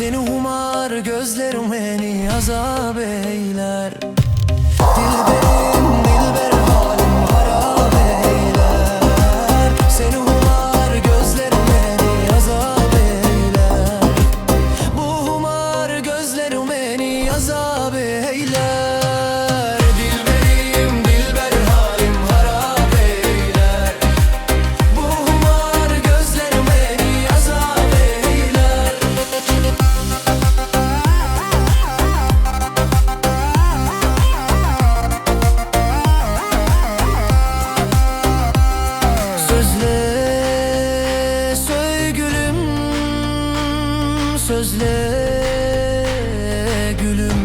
Seni umar gözlerim beni azap eyler. Dilberim dilber halim harap eyler. Seni umar gözlerim beni azap eyler. Bu umar gözlerim beni azap eyler. Dilberim dilber halim harap eyler. Bu umar gözlerim beni azap eyler. Sözle söyle gülüm, sözle gülüm.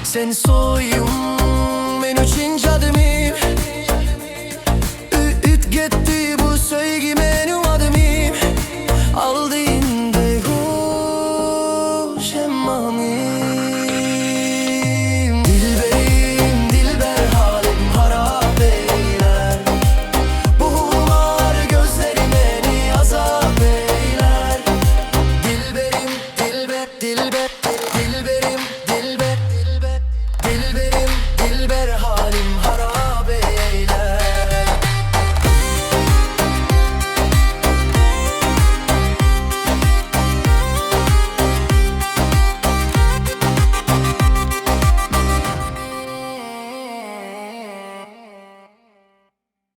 Sen soyum ben üçüncü adımım. Üt gitti bu sevgime.